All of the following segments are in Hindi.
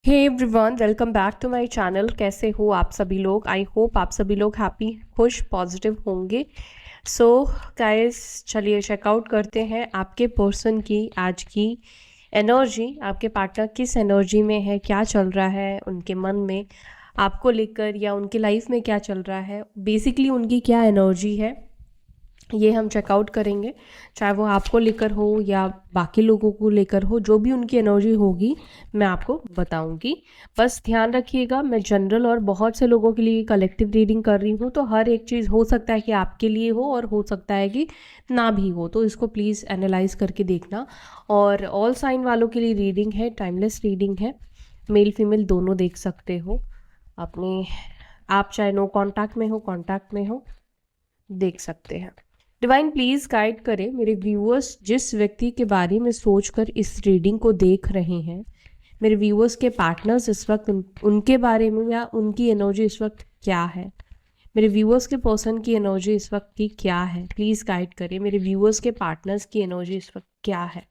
Hey everyone, welcome back to my channel. कैसे हो आप सभी लोग? आई होप आप सभी लोग हैप्पी, खुश, पॉजिटिव होंगे। सो गाइस, चलिए चेकआउट करते हैं आपके पर्सन की आज की एनर्जी। आपके पार्टनर किस एनर्जी में है, क्या चल रहा है उनके मन में आपको लेकर, या उनकी लाइफ में क्या चल रहा है, बेसिकली उनकी क्या एनर्जी है, ये हम चेकआउट करेंगे। चाहे वो आपको लेकर हो या बाकी लोगों को लेकर हो, जो भी उनकी एनर्जी होगी मैं आपको बताऊंगी। बस ध्यान रखिएगा, मैं जनरल और बहुत से लोगों के लिए कलेक्टिव रीडिंग कर रही हूँ, तो हर एक चीज़ हो सकता है कि आपके लिए हो और हो सकता है कि ना भी हो, तो इसको प्लीज़ एनालाइज करके देखना। और ऑल साइन वालों के लिए रीडिंग है, टाइमलेस रीडिंग है, मेल फीमेल दोनों देख सकते हो अपने। आप चाहे नो कांटेक्ट में हो, कांटेक्ट में हो, देख सकते हैं। डिवाइन प्लीज गाइड करें मेरे व्यूअर्स, जिस व्यक्ति के बारे में सोचकर इस रीडिंग को देख रहे हैं, मेरे व्यूअर्स के पार्टनर्स इस वक्त उनके बारे में या उनकी एनर्जी इस वक्त क्या है, मेरे व्यूअर्स के पर्सन की एनर्जी इस वक्त की क्या है। प्लीज गाइड करें मेरे व्यूअर्स के पार्टनर्स की एनर्जी इस वक्त क्या है।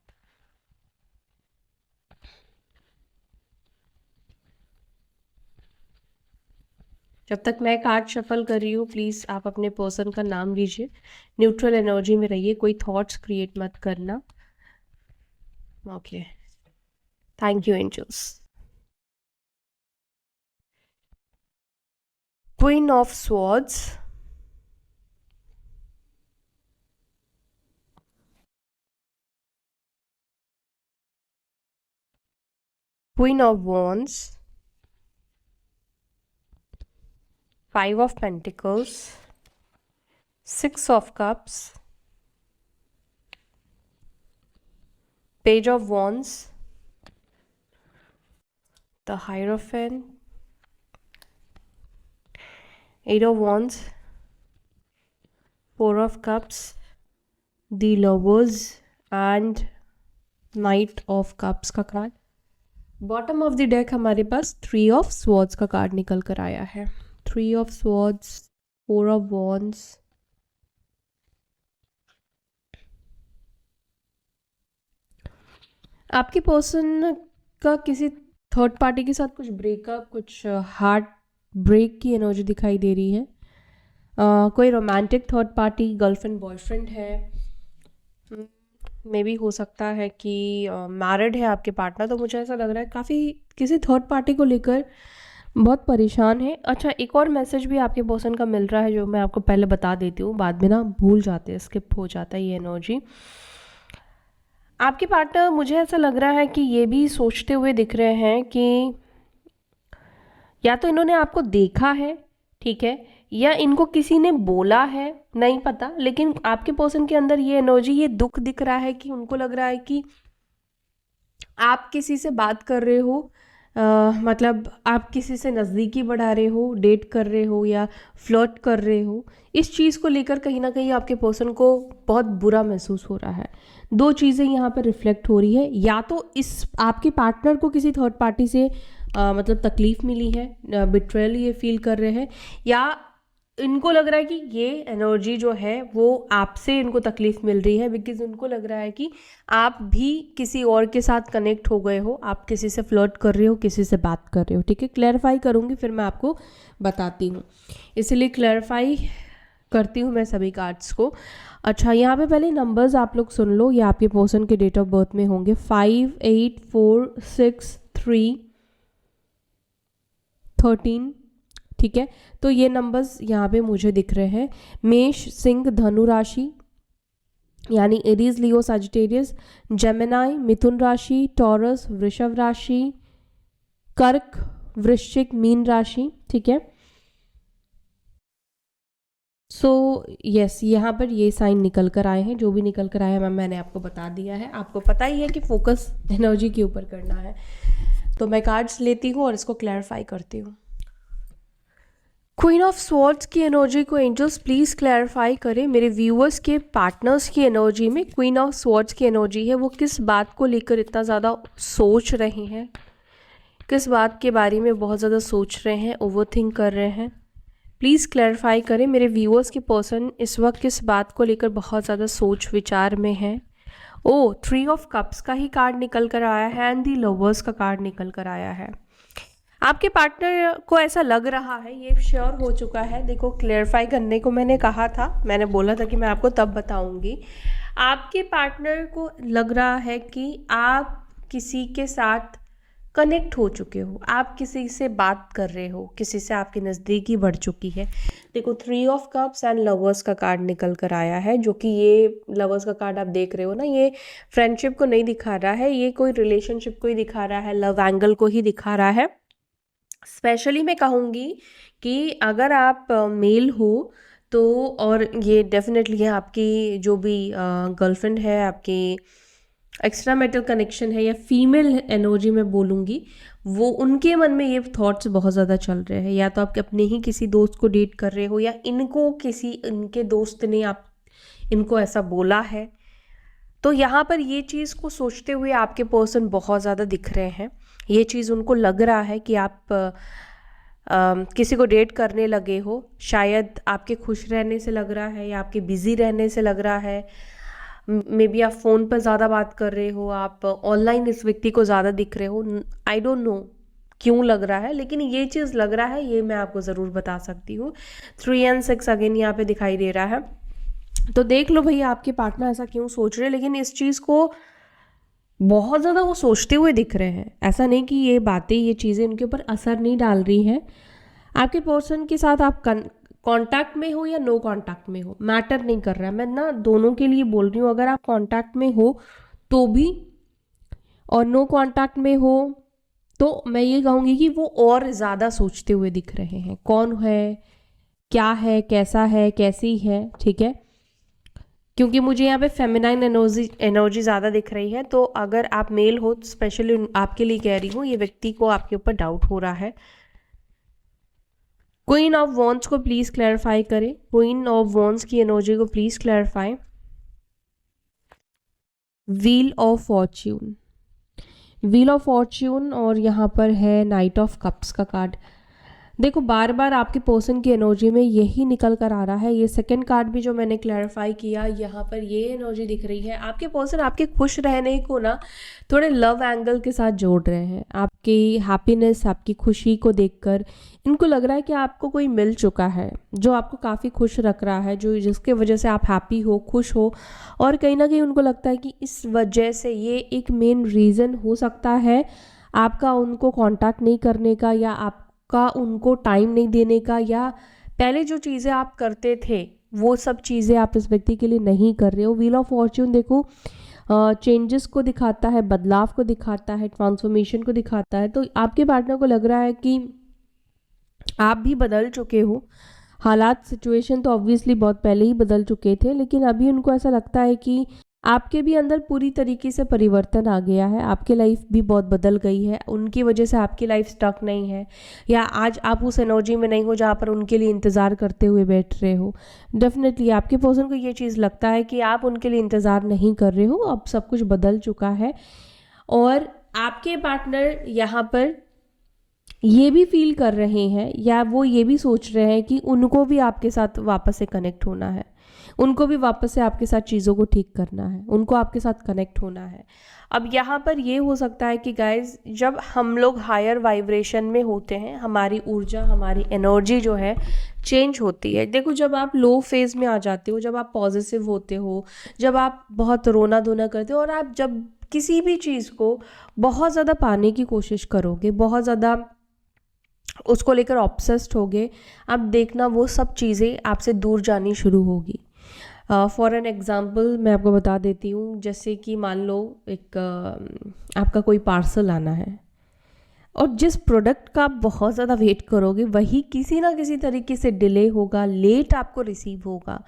जब तक मैं कार्ड शफल कर रही हूँ, प्लीज़ आप अपने पर्सन का नाम लीजिए, न्यूट्रल एनर्जी में रहिए, कोई थॉट्स क्रिएट मत करना। Okay, thank you angels. Queen of swords, queen of wands, five of pentacles, six of cups, page of wands, the hierophant, eight of wands, four of cups, the lovers and knight of cups का card. Bottom of the deck हमारे पास थ्री ऑफ स्वॉर्ड्स का कार्ड निकल कर आया है। Three of swords, four of wands, आपके पर्सन का किसी थर्ड पार्टी के साथ कुछ ब्रेकअप, कुछ हार्ट ब्रेक की एनर्जी दिखाई दे रही है। कोई romantic third party, girlfriend boyfriend है, मे भी हो सकता है कि मैरिड है आपके पार्टनर। तो मुझे ऐसा लग रहा है काफ़ी किसी थर्ड पार्टी को लेकर बहुत परेशान है। अच्छा, एक और मैसेज भी आपके पर्सन का मिल रहा है जो मैं आपको पहले बता देती हूँ, बाद में ना भूल जाते हैं, स्किप हो जाता है ये एनर्जी। आपके पार्टनर, मुझे ऐसा लग रहा है कि ये भी सोचते हुए दिख रहे हैं कि या तो इन्होंने आपको देखा है, ठीक है, या इनको किसी ने बोला है, नहीं पता, लेकिन आपके पर्सन के अंदर ये एनर्जी, ये दुख दिख रहा है कि उनको लग रहा है कि आप किसी से बात कर रहे हो, मतलब आप किसी से नज़दीकी बढ़ा रहे हो, डेट कर रहे हो या फ्लर्ट कर रहे हो। इस चीज़ को लेकर कहीं ना कहीं आपके पर्सन को बहुत बुरा महसूस हो रहा है। दो चीज़ें यहाँ पर रिफ्लेक्ट हो रही है, या तो इस आपके पार्टनर को किसी थर्ड पार्टी से मतलब तकलीफ़ मिली है, बिट्रेयल ये फील कर रहे हैं, या इनको लग रहा है कि ये एनर्जी जो है वो आपसे इनको तकलीफ़ मिल रही है, बिकॉज उनको लग रहा है कि आप भी किसी और के साथ कनेक्ट हो गए हो, आप किसी से फ्लर्ट कर रहे हो, किसी से बात कर रहे हो। ठीक है, क्लैरिफाई करूँगी फिर मैं आपको बताती हूँ, इसलिए क्लैरिफाई करती हूँ मैं सभी कार्ड्स को। अच्छा, यहाँ पे पहले नंबर्स आप लोग सुन लो, ये आपके पर्सन के डेट ऑफ बर्थ में होंगे। 5, 8, 4, 6, 3, 13, ठीक है। तो ये नंबर्स यहाँ पे मुझे दिख रहे हैं। मेष, सिंह, धनु राशि यानी एरीज, लियो, सजिटेरियस, जेमिनाई, मिथुन राशि, टॉरस, वृषभ राशि, कर्क, वृश्चिक, मीन राशि, ठीक है। सो यस, यहाँ पर ये साइन निकल कर आए हैं, जो भी निकल कर आए हैं मैंने आपको बता दिया है। आपको पता ही है कि फोकस एनर्जी के ऊपर करना है, तो मैं कार्ड्स लेती हूँ और इसको क्लैरिफाई करती हूँ। क्वीन ऑफ स्वॉर्ड्स की एनर्जी को एंजल्स प्लीज़ क्लैरिफाई करें मेरे व्यूअर्स के पार्टनर्स की एनर्जी में। क्वीन ऑफ स्वॉर्ड्स की एनर्जी है, वो किस बात को लेकर इतना ज़्यादा सोच रहे हैं, किस बात के बारे में बहुत ज़्यादा सोच रहे हैं, ओवरथिंक कर रहे हैं। प्लीज़ क्लैरिफाई करें मेरे व्यूअर्स के पर्सन इस वक्त किस बात को लेकर बहुत ज़्यादा सोच विचार में है। ओ, 3 ऑफ कप्स का ही कार्ड निकल कर आया है एंड दी लवर्स का कार्ड निकल कर आया है। आपके पार्टनर को ऐसा लग रहा है, ये श्योर हो चुका है। देखो, क्लेरिफाई करने को मैंने कहा था, मैंने बोला था कि मैं आपको तब बताऊंगी। आपके पार्टनर को लग रहा है कि आप किसी के साथ कनेक्ट हो चुके हो, आप किसी से बात कर रहे हो, किसी से आपकी नज़दीकी बढ़ चुकी है। देखो, 3 ऑफ कप्स एंड लवर्स का कार्ड निकल कर आया है, जो कि ये लवर्स का कार्ड आप देख रहे हो ना, ये फ्रेंडशिप को नहीं दिखा रहा है, ये कोई रिलेशनशिप को ही दिखा रहा है, लव एंगल को ही दिखा रहा है। स्पेशली मैं कहूँगी कि अगर आप मेल हो तो, और ये डेफिनेटली है आपकी जो भी गर्लफ्रेंड है, आपकी एक्स्ट्रा मैरिटल कनेक्शन है, या फीमेल एनर्जी में बोलूँगी, वो उनके मन में ये थॉट्स बहुत ज़्यादा चल रहे हैं। या तो आप अपने ही किसी दोस्त को डेट कर रहे हो, या इनको किसी इनके दोस्त ने आप इनको ऐसा बोला है। तो यहाँ पर ये चीज़ को सोचते हुए आपके पर्सन बहुत ज़्यादा दिख रहे हैं। ये चीज़ उनको लग रहा है कि आप किसी को डेट करने लगे हो, शायद आपके खुश रहने से लग रहा है, या आपके बिज़ी रहने से लग रहा है। मे बी आप फ़ोन पर ज़्यादा बात कर रहे हो, आप ऑनलाइन इस व्यक्ति को ज़्यादा दिख रहे हो। आई डोंट नो क्यों लग रहा है, लेकिन ये चीज़ लग रहा है, ये मैं आपको ज़रूर बता सकती हूँ। 3 एंड 6 अगेन यहाँ पे दिखाई दे रहा है। तो देख लो भैया, आपके पार्टनर ऐसा क्यों सोच रहे हैं, लेकिन इस चीज़ को बहुत ज़्यादा वो सोचते हुए दिख रहे हैं। ऐसा नहीं कि ये बातें, ये चीज़ें उनके ऊपर असर नहीं डाल रही हैं। आपके पर्सन के साथ आप कांटेक्ट में हो या नो कांटेक्ट में हो, मैटर नहीं कर रहा है। मैं ना दोनों के लिए बोल रही हूँ, अगर आप कांटेक्ट में हो तो भी और नो कांटेक्ट में हो तो मैं ये कहूँगी कि वो और ज़्यादा सोचते हुए दिख रहे हैं। कौन है, क्या है, कैसा है, कैसी है, ठीक है। क्योंकि मुझे यहाँ पे फेमिनाइन एनर्जी ज़्यादा दिख रही है। तो अगर आप मेल हो, स्पेशली आपके लिए कह रही हूँ, ये व्यक्ति को आपके ऊपर डाउट हो रहा है। क्वीन ऑफ वॉन्ड्स को प्लीज़ क्लैरिफाई करें, क्वीन ऑफ वॉन्ड्स की एनर्जी को please clarify. Wheel of Fortune, wheel of Fortune, और यहाँ पर है नाइट ऑफ कप्स का कार्ड। देखो, बार बार आपके पर्सन की एनर्जी में यही निकल कर आ रहा है। ये सेकंड कार्ड भी जो मैंने क्लैरिफाई किया, यहाँ पर ये एनर्जी दिख रही है। आपके पर्सन आपके खुश रहने को ना थोड़े लव एंगल के साथ जोड़ रहे हैं। आपकी हैप्पीनेस, आपकी खुशी को देखकर इनको लग रहा है कि आपको कोई मिल चुका है जो आपको काफ़ी खुश रख रहा है, जो जिसके वजह से आप हैप्पी हो, खुश हो। और कहीं ना कहीं उनको लगता है कि इस वजह से ये एक मेन रीज़न हो सकता है आपका उनको कांटेक्ट नहीं करने का, या आपका उनको टाइम नहीं देने का, या पहले जो चीज़ें आप करते थे वो सब चीज़ें आप इस व्यक्ति के लिए नहीं कर रहे हो। व्हील ऑफ फॉर्च्यून देखो, चेंजेस को दिखाता है, बदलाव को दिखाता है, ट्रांसफॉर्मेशन को दिखाता है। तो आपके पार्टनर को लग रहा है कि आप भी बदल चुके हो। हालात, सिचुएशन तो ऑब्वियसली बहुत पहले ही बदल चुके थे, लेकिन अभी उनको ऐसा लगता है कि आपके भी अंदर पूरी तरीके से परिवर्तन आ गया है। आपकी लाइफ भी बहुत बदल गई है, उनकी वजह से आपकी लाइफ स्टक नहीं है, या आज आप उस एनर्जी में नहीं हो जहाँ पर उनके लिए इंतज़ार करते हुए बैठ रहे हो। डेफिनेटली आपके पर्सन को ये चीज़ लगता है कि आप उनके लिए इंतज़ार नहीं कर रहे हो, अब सब कुछ बदल चुका है। और आपके पार्टनर यहाँ पर ये भी फील कर रहे हैं, या वो ये भी सोच रहे हैं कि उनको भी आपके साथ वापस से कनेक्ट होना है, उनको भी वापस से आपके साथ चीज़ों को ठीक करना है, उनको आपके साथ कनेक्ट होना है। अब यहाँ पर ये हो सकता है कि गाइज, जब हम लोग हायर वाइब्रेशन में होते हैं, हमारी ऊर्जा, हमारी एनर्जी जो है चेंज होती है। देखो, जब आप लो फेज में आ जाते हो, जब आप पॉजिटिव होते हो, जब आप बहुत रोना धोना करते हो, और आप जब किसी भी चीज़ को बहुत ज़्यादा पाने की कोशिश करोगे, बहुत ज़्यादा उसको लेकर ऑब्सेस्ड होगे, अब देखना वो सब चीज़ें आपसे दूर जानी शुरू होगी। फॉर एन एग्ज़ाम्पल मैं आपको बता देती हूँ, जैसे कि मान लो एक आपका कोई पार्सल आना है, और जिस प्रोडक्ट का आप बहुत ज़्यादा वेट करोगे वही किसी ना किसी तरीके से डिले होगा, लेट आपको रिसीव होगा।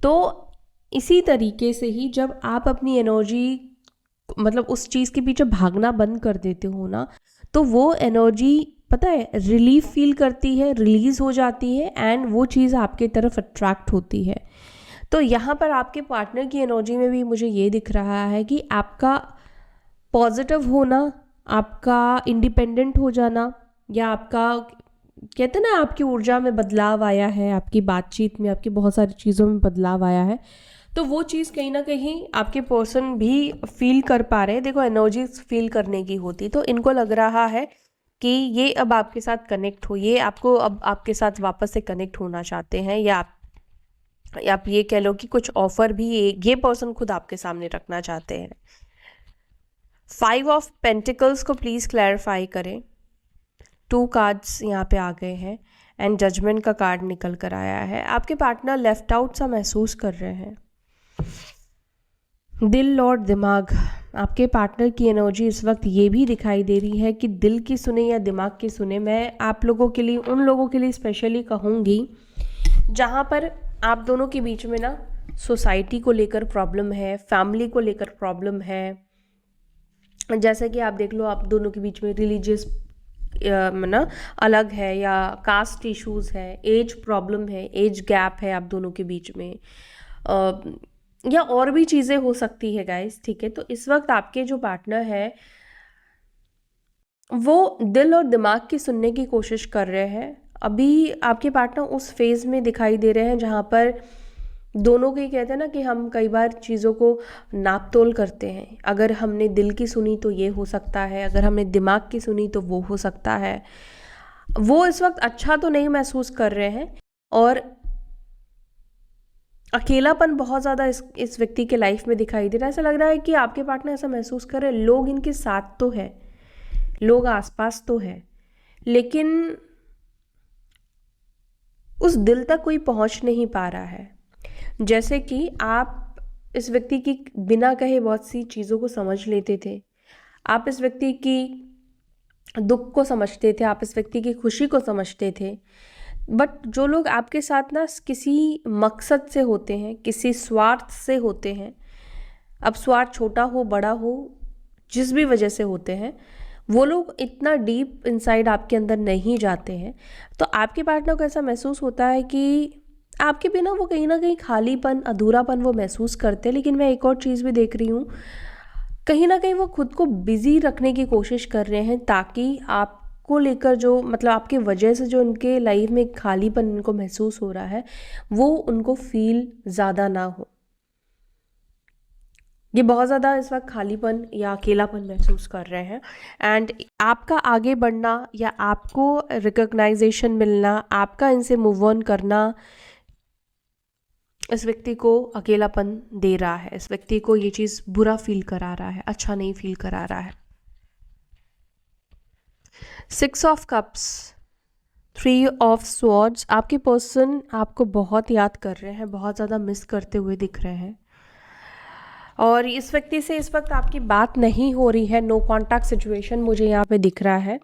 तो इसी तरीके से ही जब आप अपनी एनर्जी, मतलब उस चीज़ के पीछे भागना बंद कर देते हो ना, तो वो एनर्जी पता है रिलीफ फील करती है, रिलीज़ हो जाती है, एंड वो चीज़ आपके तरफ अट्रैक्ट होती है। तो यहाँ पर आपके पार्टनर की एनर्जी में भी मुझे ये दिख रहा है कि आपका पॉजिटिव होना, आपका इंडिपेंडेंट हो जाना, या आपका कहते हैं ना आपकी ऊर्जा में बदलाव आया है, आपकी बातचीत में, आपकी बहुत सारी चीज़ों में बदलाव आया है। तो वो चीज़ कहीं ना कहीं आपके पर्सन भी फील कर पा रहे हैं। देखो, एनर्जी फील करने की होती, तो इनको लग रहा है कि ये अब आपके साथ कनेक्ट हो, ये आपको अब आपके साथ वापस से कनेक्ट होना चाहते हैं, या आप ये कह लो कि कुछ ऑफर भी ये पर्सन खुद आपके सामने रखना चाहते हैं। 5 ऑफ पेंटिकल्स को प्लीज़ क्लैरिफाई करें। 2 कार्ड्स यहाँ पे आ गए हैं एंड जजमेंट का कार्ड निकल कर आया है। आपके पार्टनर लेफ्ट आउट सा महसूस कर रहे हैं। दिल और दिमाग, आपके पार्टनर की एनर्जी इस वक्त ये भी दिखाई दे रही है कि दिल की सुने या दिमाग की सुने। मैं आप लोगों के लिए, उन लोगों के लिए स्पेशली कहूँगी जहाँ पर आप दोनों के बीच में ना सोसाइटी को लेकर प्रॉब्लम है, फैमिली को लेकर प्रॉब्लम है। जैसे कि आप देख लो, आप दोनों के बीच में रिलीजियस ना अलग है, या कास्ट इश्यूज है, एज प्रॉब्लम है, एज गैप है आप दोनों के बीच में, या और भी चीज़ें हो सकती है गाइस, ठीक है। तो इस वक्त आपके जो पार्टनर है वो दिल और दिमाग की सुनने की कोशिश कर रहे हैं। अभी आपके पार्टनर उस फेज में दिखाई दे रहे हैं जहाँ पर दोनों के कहते हैं ना कि हम कई बार चीज़ों को नाप तोल करते हैं। अगर हमने दिल की सुनी तो ये हो सकता है, अगर हमने दिमाग की सुनी तो वो हो सकता है। वो इस वक्त अच्छा तो नहीं महसूस कर रहे हैं, और अकेलापन बहुत ज़्यादा इस व्यक्ति के लाइफ में दिखाई दे रहा है। ऐसा लग रहा है कि आपके पार्टनर ऐसा महसूस कर रहे हैं, लोग इनके साथ तो है, लोग आसपास तो है, लेकिन उस दिल तक कोई पहुंच नहीं पा रहा है। जैसे कि आप इस व्यक्ति की बिना कहे बहुत सी चीज़ों को समझ लेते थे, आप इस व्यक्ति की दुख को समझते थे, आप इस व्यक्ति की खुशी को समझते थे। बट जो लोग आपके साथ ना किसी मकसद से होते हैं, किसी स्वार्थ से होते हैं, अब स्वार्थ छोटा हो बड़ा हो, जिस भी वजह से होते हैं, वो लोग इतना डीप इनसाइड आपके अंदर नहीं जाते हैं। तो आपके पार्टनर को ऐसा महसूस होता है कि आपके बिना वो कहीं ना कहीं खालीपन, अधूरापन वो महसूस करते हैं। लेकिन मैं एक और चीज़ भी देख रही हूँ, कहीं ना कहीं वो खुद को बिजी रखने की कोशिश कर रहे हैं, ताकि आपको लेकर जो मतलब आपके वजह से जो उनके लाइफ में खालीपन उनको महसूस हो रहा है वो उनको फील ज़्यादा ना हो। ये बहुत ज़्यादा इस वक्त खालीपन या अकेलापन महसूस कर रहे हैं, एंड आपका आगे बढ़ना या आपको रिकॉग्नाइजेशन मिलना, आपका इनसे मूव ऑन करना इस व्यक्ति को अकेलापन दे रहा है। इस व्यक्ति को ये चीज़ बुरा फील करा रहा है, अच्छा नहीं फील करा रहा है। 6 ऑफ कप्स, 3 ऑफ स्वॉर्ड्स, आपके पर्सन आपको बहुत याद कर रहे हैं, बहुत ज़्यादा मिस करते हुए दिख रहे हैं, और इस व्यक्ति से इस वक्त आपकी बात नहीं हो रही है। नो कॉन्टैक्ट सिचुएशन मुझे यहाँ पे दिख रहा है।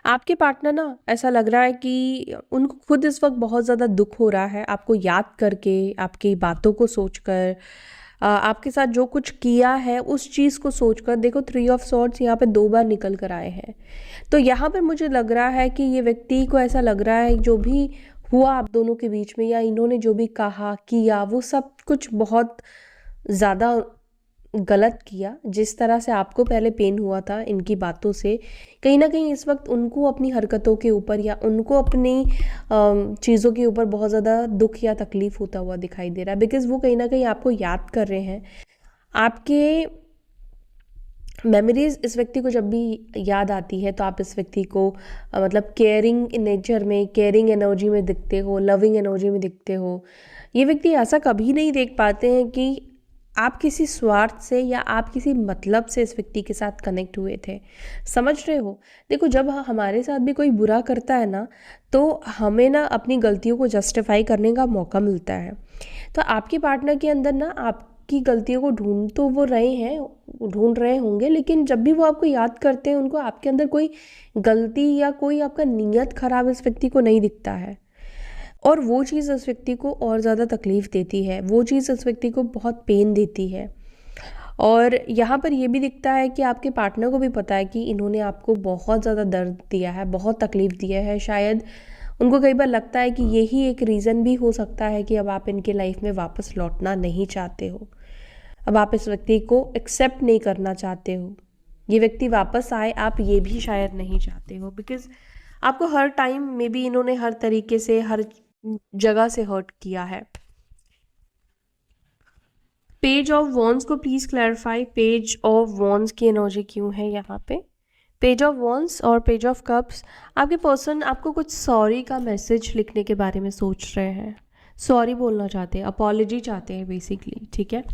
आपके पार्टनर ना ऐसा लग रहा है कि उनको खुद इस वक्त बहुत ज़्यादा दुख हो रहा है, आपको याद करके, आपकी बातों को सोचकर, आपके साथ जो कुछ किया है उस चीज़ को सोचकर। देखो 3 ऑफ सॉर्ड्स यहाँ पे 2 बार निकल कर आए हैं, तो यहाँ पर मुझे लग रहा है कि ये व्यक्ति को ऐसा लग रहा है जो भी हुआ आप दोनों के बीच में, या इन्होंने जो भी कहा किया, वो सब कुछ बहुत ज़्यादा गलत किया। जिस तरह से आपको पहले पेन हुआ था इनकी बातों से, कहीं ना कहीं इस वक्त उनको अपनी हरकतों के ऊपर या उनको अपनी चीज़ों के ऊपर बहुत ज़्यादा दुख या तकलीफ होता हुआ दिखाई दे रहा है, बिकॉज़ वो कहीं ना कहीं आपको याद कर रहे हैं। आपके मेमोरीज इस व्यक्ति को जब भी याद आती है तो आप इस व्यक्ति को मतलब केयरिंग नेचर में, केयरिंग एनर्जी में दिखते हो, लविंग एनर्जी में दिखते हो। ये व्यक्ति ऐसा कभी नहीं देख पाते हैं कि आप किसी स्वार्थ से या आप किसी मतलब से इस व्यक्ति के साथ कनेक्ट हुए थे। समझ रहे हो? देखो, जब हमारे साथ भी कोई बुरा करता है ना, तो हमें ना अपनी गलतियों को जस्टिफाई करने का मौका मिलता है। तो आपके पार्टनर के अंदर ना आपकी गलतियों को ढूंढ तो वो रहे हैं, ढूंढ रहे होंगे, लेकिन जब भी वो आपको याद करते हैं उनको आपके अंदर कोई गलती या कोई आपका नीयत खराब इस व्यक्ति को नहीं दिखता है, और वो चीज़ उस व्यक्ति को और ज़्यादा तकलीफ़ देती है, वो चीज़ उस व्यक्ति को बहुत पेन देती है। और यहाँ पर ये भी दिखता है कि आपके पार्टनर को भी पता है कि इन्होंने आपको बहुत ज़्यादा दर्द दिया है, बहुत तकलीफ़ दिया है। शायद उनको कई बार लगता है कि यही एक रीज़न भी हो सकता है कि अब आप इनके लाइफ में वापस लौटना नहीं चाहते हो, अब आप इस व्यक्ति को एक्सेप्ट नहीं करना चाहते हो, ये व्यक्ति वापस आए आप ये भी शायद नहीं चाहते हो, बिकॉज़ आपको हर टाइम में भी इन्होंने हर तरीके से, हर जगह से हर्ट किया है। पेज ऑफ वॉन्ड्स को please clarify, page of wands की एनर्जी क्यों है यहाँ पे? पेज ऑफ वॉन्स और पेज ऑफ कप्स। आपके पर्सन आपको कुछ सॉरी का मैसेज लिखने के बारे में सोच रहे हैं, सॉरी बोलना चाहते हैं, अपॉलॉजी चाहते हैं बेसिकली, ठीक है।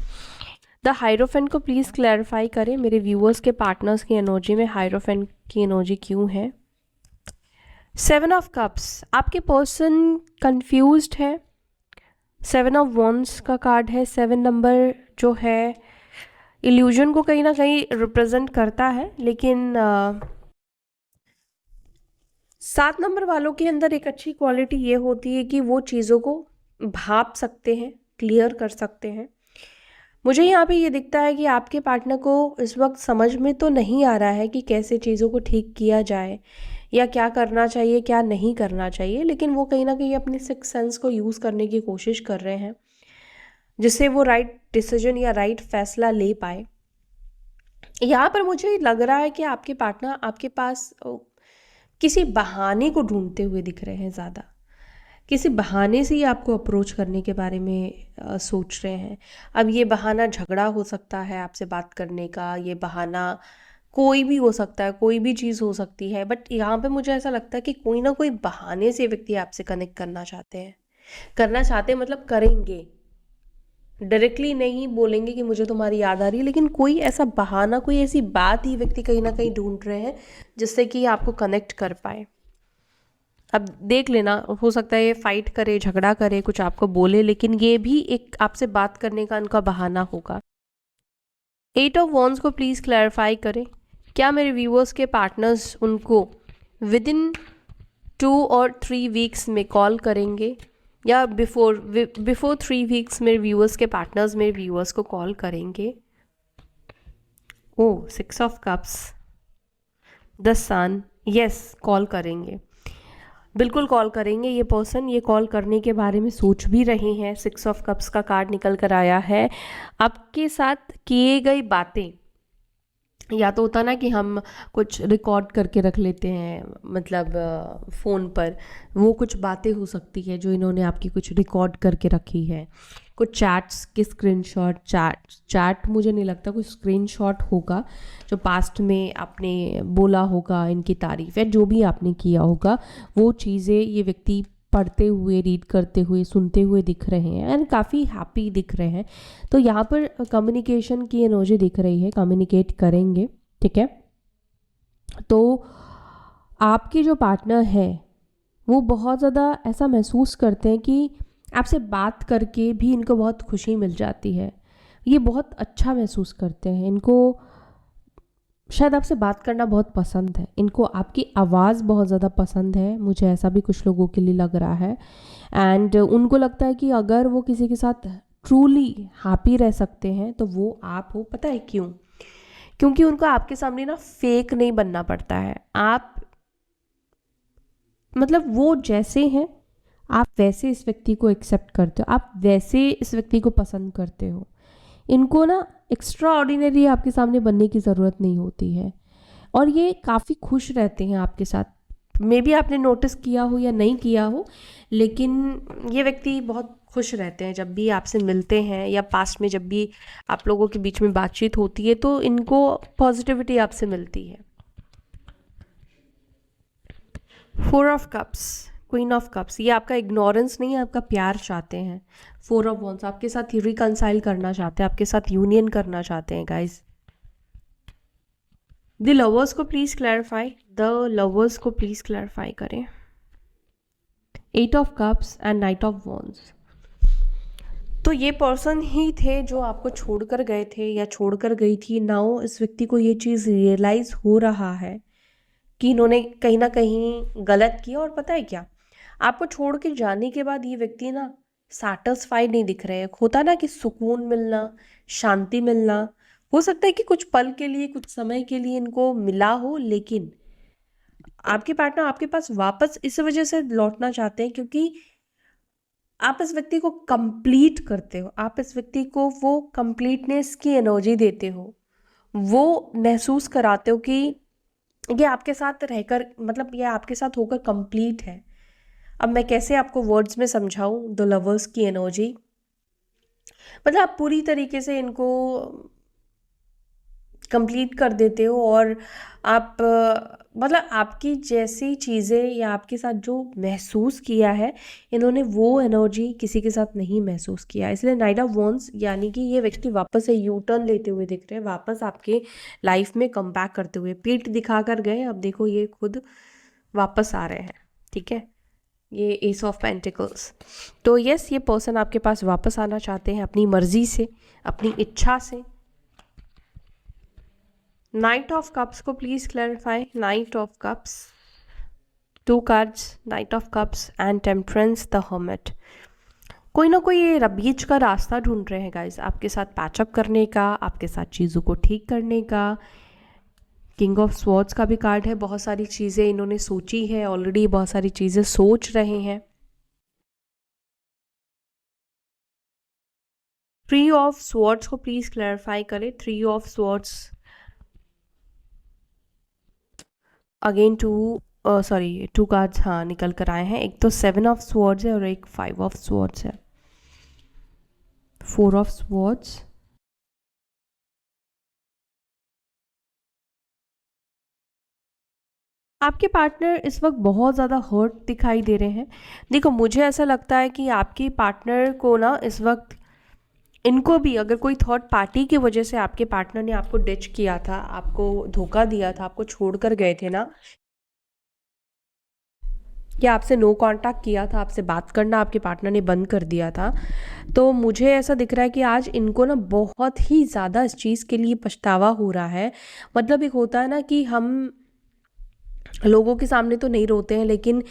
द हायरोफेंट को प्लीज़ क्लैरिफाई करें, मेरे व्यूअर्स के पार्टनर्स की एनर्जी में हायरोफेंट की एनर्जी क्यों है। 7 ऑफ कप्स, आपके पर्सन कंफ्यूज्ड है। 7 ऑफ वॉन्स का कार्ड है। 7 नंबर जो है इल्यूजन को कहीं ना कहीं रिप्रेजेंट करता है, लेकिन 7 नंबर वालों के अंदर एक अच्छी क्वालिटी ये होती है कि वो चीज़ों को भाप सकते हैं, क्लियर कर सकते हैं। मुझे यहाँ पे ये दिखता है कि आपके पार्टनर को इस वक्त समझ में तो नहीं आ रहा है कि कैसे चीज़ों को ठीक किया जाए या क्या करना चाहिए क्या नहीं करना चाहिए, लेकिन वो कहीं ना कहीं अपने सिक्स सेंस को यूज़ करने की कोशिश कर रहे हैं जिससे वो राइट डिसीजन या राइट फैसला ले पाए। यहाँ पर मुझे लग रहा है कि आपके पार्टनर आपके पास किसी बहाने को ढूंढते हुए दिख रहे हैं, ज़्यादा किसी बहाने से ही आपको अप्रोच करने के बारे में सोच रहे हैं। अब ये बहाना झगड़ा हो सकता है आपसे बात करने का, ये बहाना कोई भी हो सकता है, कोई भी चीज़ हो सकती है, बट यहाँ पे मुझे ऐसा लगता है कि कोई ना कोई बहाने से व्यक्ति आपसे कनेक्ट करना चाहते हैं। करना चाहते हैं मतलब करेंगे, डायरेक्टली नहीं बोलेंगे कि मुझे तुम्हारी याद आ रही है, लेकिन कोई ऐसा बहाना, कोई ऐसी बात ही व्यक्ति कहीं ना कहीं ढूंढ रहे हैं जिससे कि आपको कनेक्ट कर पाए। अब देख लेना, हो सकता है ये फाइट करे, झगड़ा करे, कुछ आपको बोले, लेकिन ये भी एक आपसे बात करने का उनका बहाना होगा। 8 ऑफ वॉन्ड्स को प्लीज़ क्लैरिफाई करें, क्या मेरे व्यूअर्स के पार्टनर्स उनको विद इन 2 और 3 वीक्स में कॉल करेंगे, या बिफोर 3 वीक्स मेरे व्यूअर्स के पार्टनर्स मेरे व्यूअर्स को कॉल करेंगे। Oh, 6 of cups, the sun, yes call करेंगे, बिल्कुल कॉल करेंगे ये पर्सन। ये कॉल करने के बारे में सोच भी रहे हैं। 6 ऑफ कप्स का कार्ड निकल कर आया है। आपके साथ किए गई बातें, या तो होता ना कि हम कुछ रिकॉर्ड करके रख लेते हैं, मतलब फ़ोन पर, वो कुछ बातें हो सकती है जो इन्होंने आपकी कुछ रिकॉर्ड करके रखी है, कुछ चैट्स के स्क्रीनशॉट, चैट मुझे नहीं लगता कोई स्क्रीनशॉट होगा जो पास्ट में आपने बोला होगा, इनकी तारीफ़ है जो भी आपने किया होगा, वो चीज़ें ये व्यक्ति पढ़ते हुए, रीड करते हुए, सुनते हुए दिख रहे हैं एंड काफ़ी हैप्पी दिख रहे हैं। तो यहाँ पर कम्युनिकेशन की एनर्जी दिख रही है, कम्युनिकेट करेंगे, ठीक है। तो आपके जो पार्टनर है वो बहुत ज़्यादा ऐसा महसूस करते हैं कि आपसे बात करके भी इनको बहुत खुशी मिल जाती है, ये बहुत अच्छा महसूस करते हैं, इनको शायद आपसे बात करना बहुत पसंद है, इनको आपकी आवाज़ बहुत ज़्यादा पसंद है, मुझे ऐसा भी कुछ लोगों के लिए लग रहा है। एंड उनको लगता है कि अगर वो किसी के साथ ट्रूली हैप्पी रह सकते हैं तो वो आप हो। पता है क्यों? क्योंकि उनको आपके सामने ना फेक नहीं बनना पड़ता है। आप मतलब वो जैसे हैं आप वैसे इस व्यक्ति को एक्सेप्ट करते हो, आप वैसे इस व्यक्ति को पसंद करते हो। इनको ना एक्स्ट्रा ऑर्डिनरी आपके सामने बनने की ज़रूरत नहीं होती है, और ये काफ़ी खुश रहते हैं आपके साथ। मे बी आपने नोटिस किया हो या नहीं किया हो, लेकिन ये व्यक्ति बहुत खुश रहते हैं जब भी आपसे मिलते हैं, या पास्ट में जब भी आप लोगों के बीच में बातचीत होती है तो इनको पॉजिटिविटी आपसे मिलती है। 4 of cups, queen of cups, ये आपका इग्नोरेंस नहीं है, आपका प्यार चाहते हैं। 4 ऑफ वॉन्ड्स, आपके साथ रिकंसाइल करना चाहते हैं, आपके साथ यूनियन करना चाहते हैं गाइस। द लवर्स को प्लीज क्लैरिफाई, द लवर्स को प्लीज क्लैरिफाई करें। 8 of cups and knight of wands. तो ये पर्सन ही थे जो आपको छोड़कर गए थे या छोड़कर गई थी। नाउ इस व्यक्ति को ये चीज़ रियलाइज हो रहा है कि इन्होंने कहीं ना कहीं गलत किया। और पता है क्या, आपको छोड़ के जाने के बाद ये व्यक्ति ना सैटिस्फाइड नहीं दिख रहे हैं। होता ना कि सुकून मिलना, शांति मिलना, हो सकता है कि कुछ पल के लिए, कुछ समय के लिए इनको मिला हो, लेकिन आपके पार्टनर आपके पास वापस इस वजह से लौटना चाहते हैं क्योंकि आप इस व्यक्ति को कंप्लीट करते हो, आप इस व्यक्ति को वो कंप्लीटनेस की एनर्जी देते हो, वो महसूस कराते हो कि ये आपके साथ रहकर, मतलब ये आपके साथ होकर कंप्लीट है। अब मैं कैसे आपको वर्ड्स में समझाऊं द लवर्स की एनर्जी, मतलब आप पूरी तरीके से इनको कंप्लीट कर देते हो, और आप मतलब आपकी जैसी चीज़ें या आपके साथ जो महसूस किया है, इन्होंने वो एनर्जी किसी के साथ नहीं महसूस किया। इसलिए नाइट ऑफ वॉन्ड्स यानी कि ये व्यक्ति वापस से यू टर्न लेते हुए दिख रहे हैं, वापस आपके लाइफ में कम बैक करते हुए। पीठ दिखा कर गए, अब देखो ये खुद वापस आ रहे हैं। ठीक है, ये एस ऑफ पेंटिकल्स। तो यस, ये पर्सन आपके पास वापस आना चाहते हैं अपनी मर्जी से, अपनी इच्छा से। नाइट ऑफ कप्स को please clarify. Night of cups, 2 cards, night of cups and temperance, the hermit. कोई ना कोई ये बीच का रास्ता ढूंढ रहे हैं गाइस, आपके साथ पैचअप करने का, आपके साथ चीज़ों को ठीक करने का। किंग ऑफ स्वॉर्ड्स का भी कार्ड है, बहुत सारी चीज़ें इन्होंने सोची है ऑलरेडी, बहुत सारी चीज़ें सोच रहे हैं। थ्री ऑफ स्वॉर्ड्स को प्लीज क्लैरिफाई करें। Three of swords again sorry 2 cards हाँ निकल कर आए हैं। एक तो 7 ऑफ स्वॉर्ड्स है और एक 5 ऑफ स्वॉर्ड्स है। 4 ऑफ स्वॉर्ड्स, आपके पार्टनर इस वक्त बहुत ज़्यादा हर्ट दिखाई दे रहे हैं। देखो, मुझे ऐसा लगता है कि आपके पार्टनर को ना इस वक्त, इनको भी अगर कोई थर्ड पार्टी की वजह से आपके पार्टनर ने आपको डिच किया था, आपको धोखा दिया था, आपको छोड़कर गए थे ना, या आपसे नो कांटेक्ट किया था, आपसे बात करना आपके पार्टनर ने बंद कर दिया था, तो मुझे ऐसा दिख रहा है कि आज इनको ना बहुत ही ज़्यादा इस चीज़ के लिए पछतावा हो रहा है। मतलब एक होता है ना कि हम लोगों के सामने तो नहीं रोते हैं, लेकिन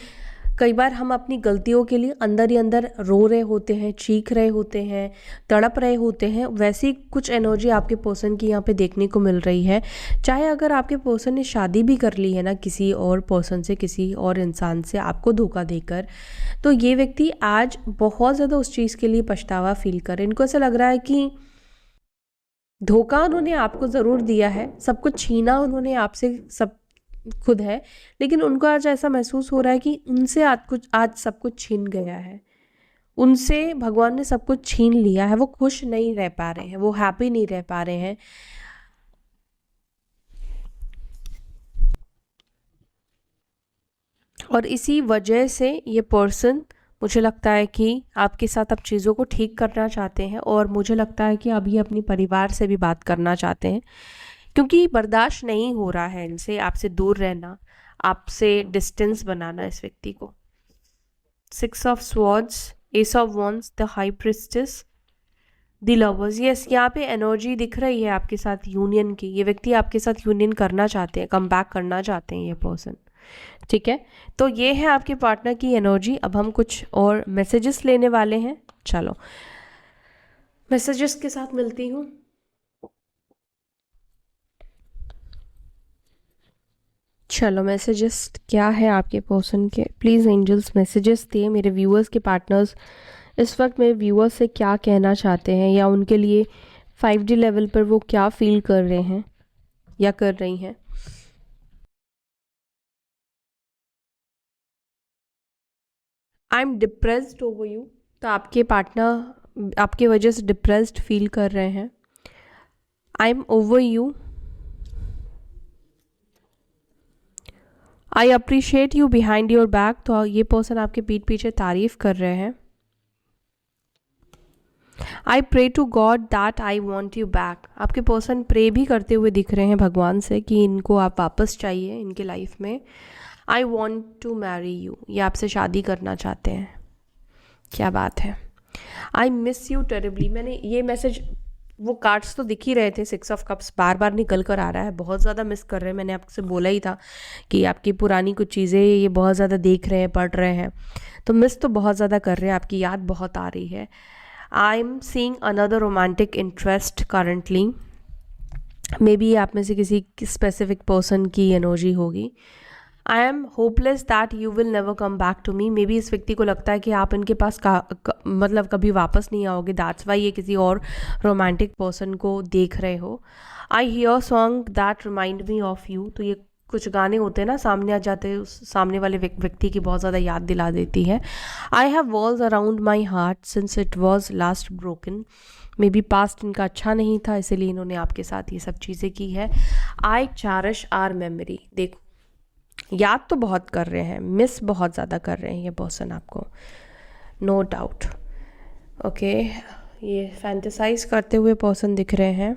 कई बार हम अपनी गलतियों के लिए अंदर ही अंदर रो रहे होते हैं, चीख रहे होते हैं, तड़प रहे होते हैं। वैसी कुछ एनर्जी आपके पर्सन की यहाँ पे देखने को मिल रही है। चाहे अगर आपके पर्सन ने शादी भी कर ली है ना किसी और पर्सन से, किसी और इंसान से आपको धोखा देकर, तो ये व्यक्ति आज बहुत ज़्यादा उस चीज़ के लिए पछतावा फील कर रहे हैं। इनको ऐसा लग रहा है कि धोखा उन्होंने आपको ज़रूर दिया है, सब कुछ छीना उन्होंने आपसे सब खुद है, लेकिन उनको आज ऐसा महसूस हो रहा है कि उनसे आज सब कुछ छीन गया है, उनसे भगवान ने सब कुछ छीन लिया है। वो खुश नहीं रह पा रहे हैं, वो हैप्पी नहीं रह पा रहे हैं। और इसी वजह से ये पर्सन, मुझे लगता है कि आपके साथ अब चीज़ों को ठीक करना चाहते हैं, और मुझे लगता है कि अब ये अपने परिवार से भी बात करना चाहते हैं, क्योंकि बर्दाश्त नहीं हो रहा है इनसे आपसे दूर रहना, आपसे डिस्टेंस बनाना इस व्यक्ति को। 6 of swords, S of wands, the high priestess, the lovers. Yes, यहाँ पे एनर्जी दिख रही है आपके साथ यूनियन की। ये व्यक्ति आपके साथ यूनियन करना चाहते हैं, कम बैक करना चाहते हैं ये पर्सन। ठीक है, तो ये है आपके पार्टनर की एनर्जी। अब हम कुछ और मैसेजेस लेने वाले हैं। चलो मैसेजेस के साथ मिलती हूँ। चलो मैसेजेस क्या है आपके पर्सन के, प्लीज़ एंजल्स मैसेजेस दिए मेरे व्यूअर्स के पार्टनर्स इस वक्त मेरे व्यूअर्स से क्या कहना चाहते हैं, या उनके लिए 5D लेवल पर वो क्या फील कर रहे हैं या कर रही हैं। I am depressed over you, तो आपके पार्टनर आपके वजह से डिप्रेस्ड फील कर रहे हैं। I am over you, I appreciate you behind your back, तो ये पर्सन आपके पीठ पीछे तारीफ कर रहे हैं। I pray to God that I want you back, आपके पर्सन प्रे भी करते हुए दिख रहे हैं भगवान से कि इनको आप वापस चाहिए इनके लाइफ में। I want to marry you, ये आपसे शादी करना चाहते हैं। क्या बात है। आई मिस यू टेरिबली, मैंने ये मैसेज, वो कार्ड्स तो दिख ही रहे थे, 6 ऑफ कप्स बार बार निकल कर आ रहा है, बहुत ज़्यादा मिस कर रहे हैं। मैंने आपसे बोला ही था कि आपकी पुरानी कुछ चीज़ें ये बहुत ज़्यादा देख रहे हैं, पढ़ रहे हैं, तो मिस तो बहुत ज़्यादा कर रहे हैं, आपकी याद बहुत आ रही है। I am seeing another romantic interest currently, may be आप में से किसी स्पेसिफिक पर्सन की एनर्जी होगी। I am hopeless that you will never come back to me, may be इस व्यक्ति को लगता है कि आप इनके पास मतलब कभी वापस नहीं आओगे, दैट्स वाई ये किसी और रोमांटिक पर्सन को देख रहे हो। I hear song that remind me of you, तो ये कुछ गाने होते हैं ना, सामने आ जाते हैं, उस सामने वाले व्यक्ति की बहुत ज़्यादा याद दिला देती है। I have walls around my heart since it was last broken, may be past इनका अच्छा नहीं था, इसीलिए इन्होंने आपके साथ ये सब चीज़ें की है। आई चैरिश आर मेमोरी, देखो याद तो बहुत कर रहे हैं, मिस बहुत ज़्यादा कर रहे हैं ये पर्सन आपको, नो डाउट। ओके, ये फैंटेसाइज करते हुए पर्सन दिख रहे हैं।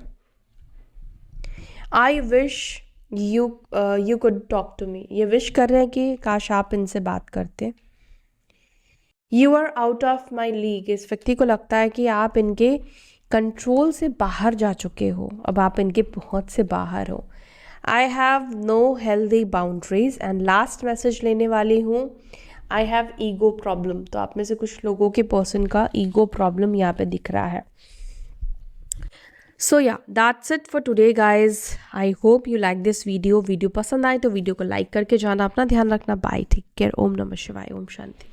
I wish you could talk to me, ये विश कर रहे हैं कि काश आप इनसे बात करते। You are out of my league, इस व्यक्ति को लगता है कि आप इनके कंट्रोल से बाहर जा चुके हो, अब आप इनके पहुंच से बाहर हो। I have no healthy boundaries, and last message लेने वाली हूँ, आई हैव ईगो प्रॉब्लम। तो आप में से कुछ लोगों के पर्सन का ईगो प्रॉब्लम यहाँ पे दिख रहा है। सो या that's it for today guys, I hope you like this video. Video पसंद आए तो वीडियो को लाइक करके जाना, अपना ध्यान रखना, बाय, टेक केयर, ओम नमः शिवाय, ओम शांति।